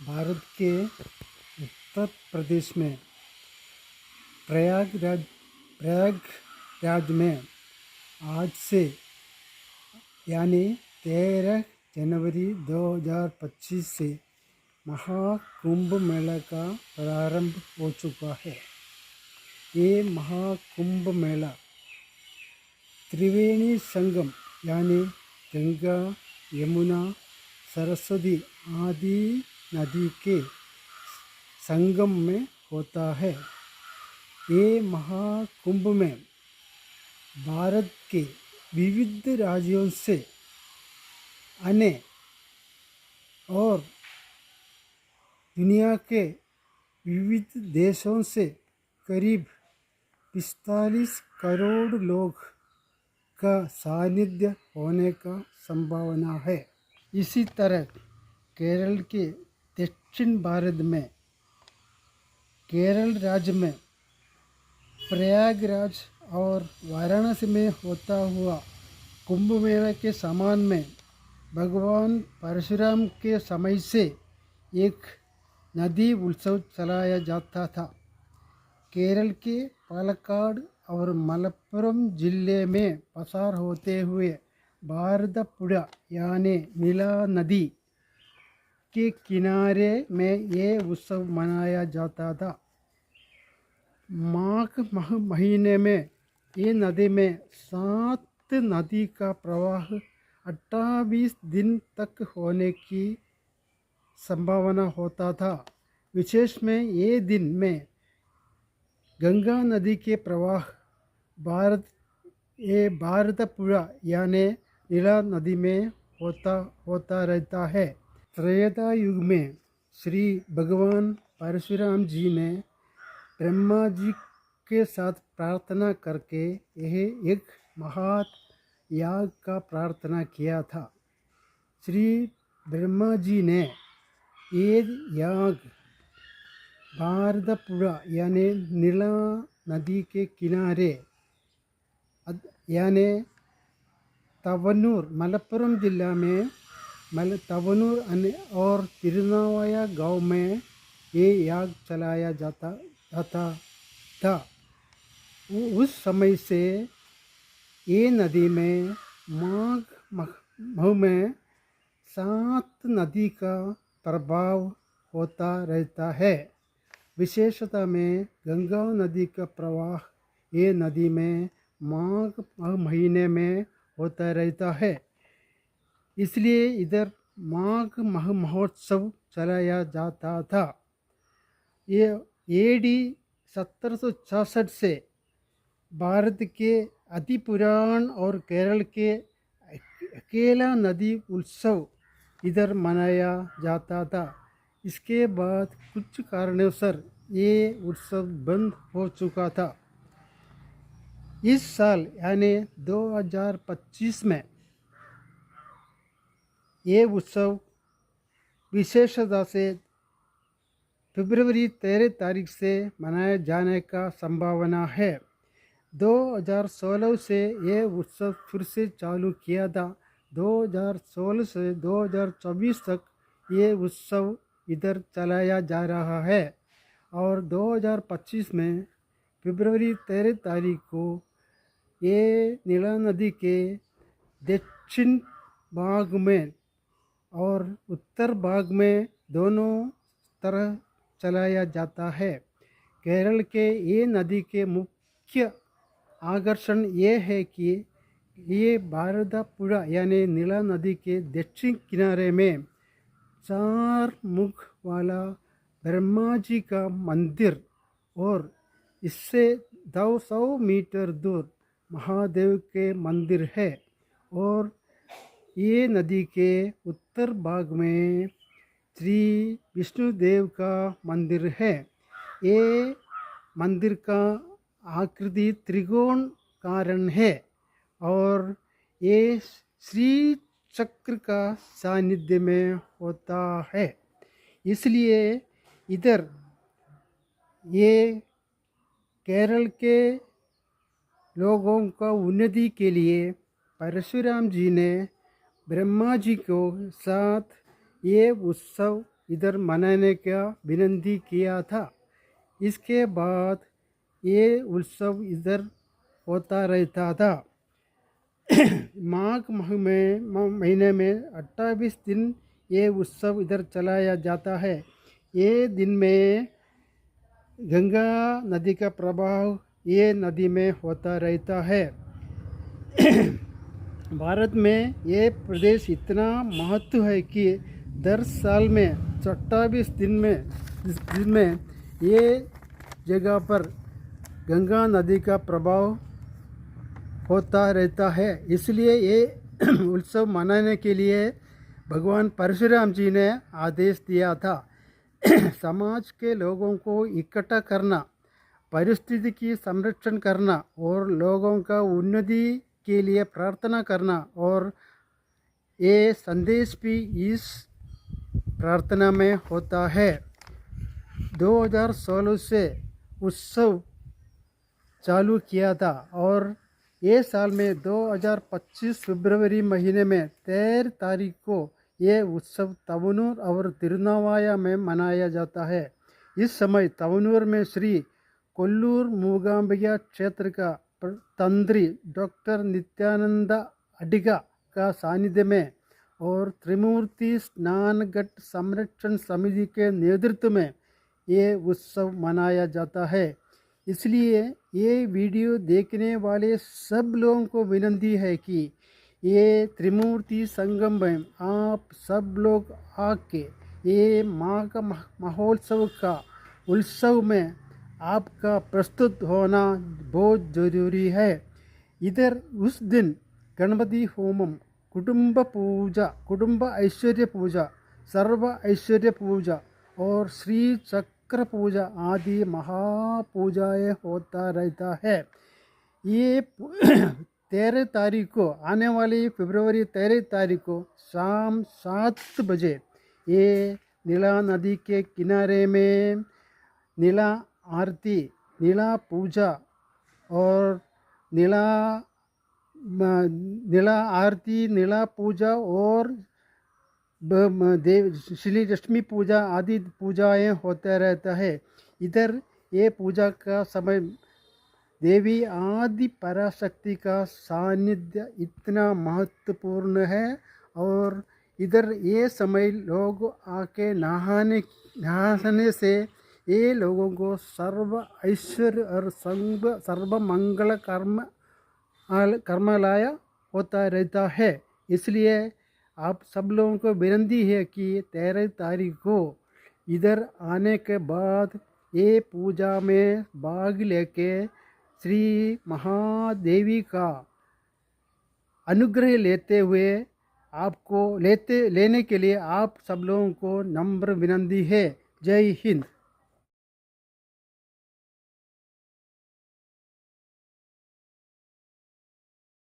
भारत के उत्तर प्रदेश में प्रयागराज में आज से यानी 13 जनवरी 2025 से महाकुंभ मेला का प्रारंभ हो चुका है। ये महाकुंभ मेला त्रिवेणी संगम यानी गंगा, यमुना, सरस्वती आदि नदी के संगम में होता है। ये महाकुंभ में भारत के विविध राज्यों से आने और दुनिया के विविध देशों से करीब 45 करोड़ लोग का सानिध्य होने का संभावना है। इसी तरह केरल के दक्षिण भारत में केरल राज्य में प्रयागराज और वाराणसी में होता हुआ कुंभ मेला के समान में भगवान परशुराम के समय से एक नदी उत्सव चलाया जाता था। केरल के पालक्काड और मलप्पुरम जिले में पसार होते हुए भारतपुड़ा यानी नीला नदी के किनारे में ये उत्सव मनाया जाता था। माघ महीने में ये नदी में 7 नदी का प्रवाह 28 दिन तक होने की संभावना होता था। विशेष में ये दिन में गंगा नदी के प्रवाह भारतपुड़ा यानी नीला नदी में होता रहता है। त्रेता युग में श्री भगवान परशुराम जी ने ब्रह्मा जी के साथ प्रार्थना करके यह एक महान याग का प्रार्थना किया था। श्री ब्रह्मा जी ने ये याग भारतपुड़ा यानी नीला नदी के किनारे यानी तवनूर मलप्पुरम जिला में तवनूर और तिरुनावाया गांव में ये याग चलाया जाता था। उस समय से ये नदी में माघ माह में 7 नदी का प्रभाव होता रहता है। विशेषता में गंगा नदी का प्रवाह ये नदी में माघ महीने में होता रहता है। इसलिए इधर माघ महोत्सव चलाया जाता था। ये AD 1766 से भारत के अति पुराण और केरल के अकेला नदी उत्सव इधर मनाया जाता था। इसके बाद कुछ कारणोंसर ये उत्सव बंद हो चुका था। इस साल यानी 2025 में ये उत्सव विशेषता से फरवरी 13 तारीख से मनाए जाने का संभावना है। 2016 से ये उत्सव फिर से चालू किया था। 2016 से 2024 तक ये उत्सव इधर चलाया जा रहा है और 2025 में फरवरी 13 तारीख को ये नीला नदी के दक्षिण भाग में और उत्तर भाग में दोनों तरह चलाया जाता है। केरल के ये नदी के मुख्य आकर्षण ये है कि ये भारतपुड़ा यानी नीला नदी के दक्षिण किनारे में 4 मुख वाला ब्रह्मा जी का मंदिर और इससे 200 मीटर दूर महादेव के मंदिर है और ये नदी के उत्तर भाग में श्री विष्णुदेव का मंदिर है। ये मंदिर का आकृति त्रिकोण कारण है और ये श्री चक्र का सानिध्य में होता है। इसलिए इधर ये केरल के लोगों का उन्नति के लिए परशुराम जी ने ब्रह्मा जी को साथ ये उत्सव इधर मनाने का विनती किया था। इसके बाद ये उत्सव इधर होता रहता था। माघ महीने में 28 दिन ये उत्सव इधर चलाया जाता है। ये दिन में गंगा नदी का प्रभाव ये नदी में होता रहता है। भारत में ये प्रदेश इतना महत्व है कि 10 साल में 28 दिन में ये जगह पर गंगा नदी का प्रभाव होता रहता है। इसलिए ये उत्सव मनाने के लिए भगवान परशुराम जी ने आदेश दिया था। समाज के लोगों को इकट्ठा करना, परिस्थिति की संरक्षण करना और लोगों का उन्नति के लिए प्रार्थना करना, और ये संदेश भी इस प्रार्थना में होता है। 2016 से उत्सव चालू किया था और ये साल में 2025 फरवरी महीने में 13 तारीख को ये उत्सव तवनूर और तिरुनावाया में मनाया जाता है। इस समय तवनूर में श्री कोल्लूर मूगांबिका क्षेत्र का तंत्री डॉक्टर नित्यानंद अडिगा का सानिध्य में और त्रिमूर्ति स्नान घाट संरक्षण समिति के नेतृत्व में ये उत्सव मनाया जाता है। इसलिए ये वीडियो देखने वाले सब लोगों को विनती है कि ये त्रिमूर्ति संगम में आप सब लोग आके ये माघ महोत्सव का उत्सव में आपका प्रस्तुत होना बहुत ज़रूरी है। इधर उस दिन गणपति होमम, कुटुंब पूजा, कुटुंब ऐश्वर्य पूजा, सर्व ऐश्वर्य पूजा और श्री चक्र पूजा आदि महापूजाएं होता रहता है। ये 13 तारीख को, आने वाली फरवरी 13 तारीख को शाम 7 बजे ये नीला नदी के किनारे में नीला आरती, नीला पूजा और नीला आरती, नीला पूजा और श्री लक्ष्मी पूजा आदि पूजाएं होता रहता है। इधर ये पूजा का समय देवी आदि पराशक्ति का सानिध्य इतना महत्वपूर्ण है और इधर ये समय लोग आके नहाने से ये लोगों को सर्व ऐश्वर्य और सर्व मंगल कर्मलाय होता रहता है। इसलिए आप सब लोगों को विनती है कि 13 तारीख को इधर आने के बाद ये पूजा में भाग लेके श्री महादेवी का अनुग्रह लेते हुए लेने के लिए आप सब लोगों को नम्र विनती है। जय हिंद।